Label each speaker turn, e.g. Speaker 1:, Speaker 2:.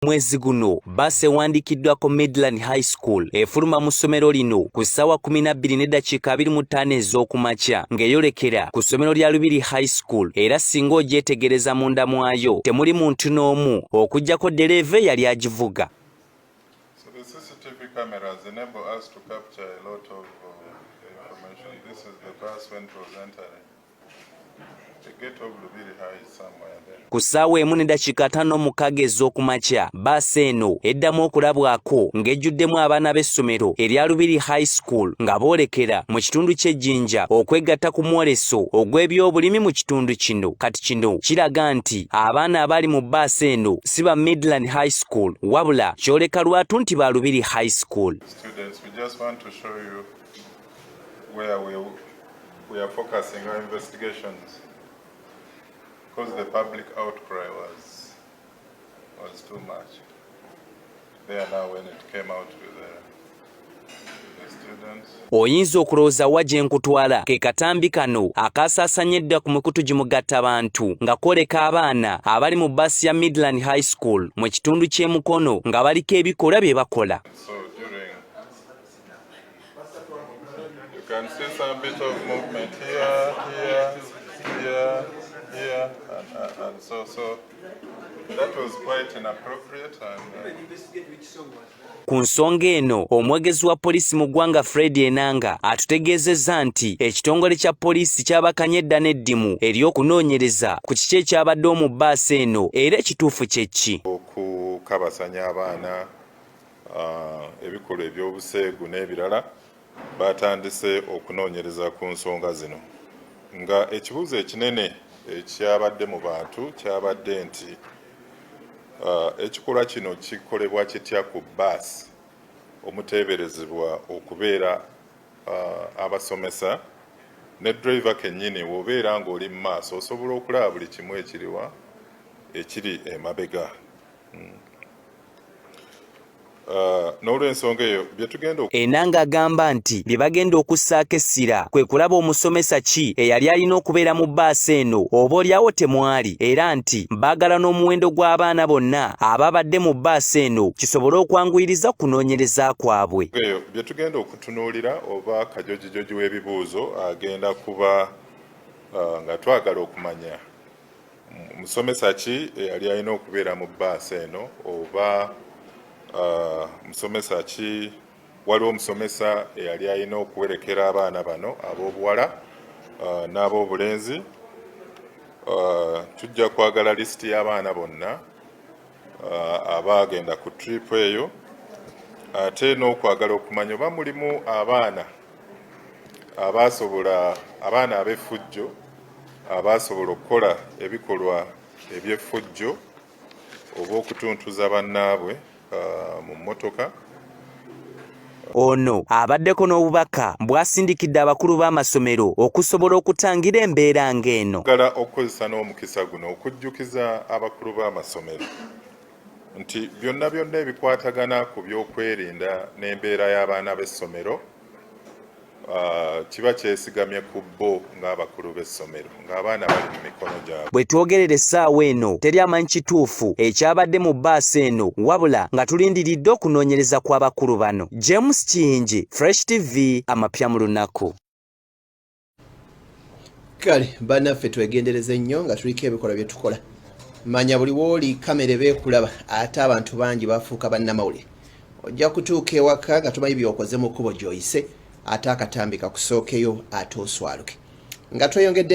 Speaker 1: Mwezi guno basi ewandikiddwako Midland High School efuluma mu ssomero lino ku ssaawa 12:25 ez'okumakya ng'eyolekera ku ssomero lya Lubiri High School era singa ogyetegereza munda mwayo temuli muntu n'omu okuggyako ddereeva yali agivuga.
Speaker 2: So the CCTV cameras enable us to capture a lot of information. This is the bus when it was entering. The gate of Lubiri High is somewhere there.
Speaker 1: Ku ssaawa 1:56 ez'okumakya baasi eno eddamu okulabwako ng'ejjuddemu abaana b'essomero erya Lubiri High School nga boolekera mu kitundu ky'Ejjinja okwegatta ku mwoleso ogw'ebyobulimi mu kitundu kino. Kati kino kiraga nti abaana abali mu baasi eno si ba Midland High School wabula kyoleka lwatu nti ba Lubiri High School.
Speaker 2: Students, we just want to show you where we are focusing our investigations. Because the public outcry was too much. There now when it came out with the students.
Speaker 1: Oyinza okulowooza wa gye nkutwala ke katambi kano akaasaasanya edda ku mikutu gimugatta bantu nga kwoleka abaana abali mu baasi ya Midland High School mu kitundu ky'e Mukono nga baliko ebikolwa bye bakola.
Speaker 2: So during you can see some bit of movement here, and so that was quite inappropriate and
Speaker 1: Ku nsonga eno omwogezi wa poliisi mu ggwanga Fred Enanga atutegeezezza nti ekitongole kya poliisi kyabakanya edda n'eddimu ery'okunoonyereza ku kiki ekyabadde omu bbaasi eno era ekituufu kye ki.
Speaker 2: Okukabasanya abaana ebikolwa ebyobuseegu n'ebirala batandise okunoonyereza ku nsonga zino nga ekibuuzo ekinene ekyabadde mu bantu kyabadde nti ekikolwa kino kikolebwa kitya ku baasi omuteeberezebwa okubeera abasomesa ne driver kennyini w'obeera ng'oli mu maaso osobola okulaba buli kimu ekiri emabega. N'olw'ensonga eyo bye tugenda
Speaker 1: Enanga agamba nti bye bagenda okussaako essira kwe kulaba omusomesa ki eyali alina okubeera mu bbaasi eno oba olyawo temwali era nti baagala n'omuwendo gw'abaana bonna ababadde mu bbaasi eno kisobole okwanguyiriza kunoonyereza kwabwe.
Speaker 2: Eyo bye tugenda okutunuulira oba kajojijoji w'ebibuuzo agenda kuba nga twagala okumanya musomesa ki eyali alina okubeera mu bbaasi eno oba musomesa ki waliwo omusomesa eyali alina okuwerekera abaana bano ab'obuwala n'ab'obulenzi. Tujja kwagala lisiti y'abaana bonna abaagenda ku trip eyo ate n'okwagala okumanya oba mulimu abaana abaana ab'effujjo abaasobola okukola ebikolwa eby'effujjo oba okutuntuza bannaabwe mu mmotoka.
Speaker 1: Ono abaddeko n'obubaka bw'asindikidde abakulu b'amasomero okusobola okutangira embeera ng'eno.
Speaker 2: Gala okukozesa n'omukisa guno okujjukiza abakulu b'amasomero nti byonna ebikwatagana ku by'okwerinda n'embeera y'abaana b'essomero kiba kyesigamye ku bo ng'abakulu b'essomero ng'abaana bali mu mikono gyabwe.
Speaker 1: Bwe twogerera essaawa eno teri amanyi kituufu ekyabadde mu bbaasi eno wabula nga tulindiridde okunoonyereza kw'abakulu bano. James Kiyingi, Fresh TV, amapya mu lunaku.
Speaker 3: Kale bannaffe twegendereze nnyo nga tuliko ebikolwa bye tukola. Manya buli wooli kamera beekulaba ate abantu bangi bafuuka bannamawulire. Ojja kutuuka ewaka nga tumanyi byokoze mu kkubo gy'oyise ate akatambi kakusookeyo ate oswaluke nga tweyongedde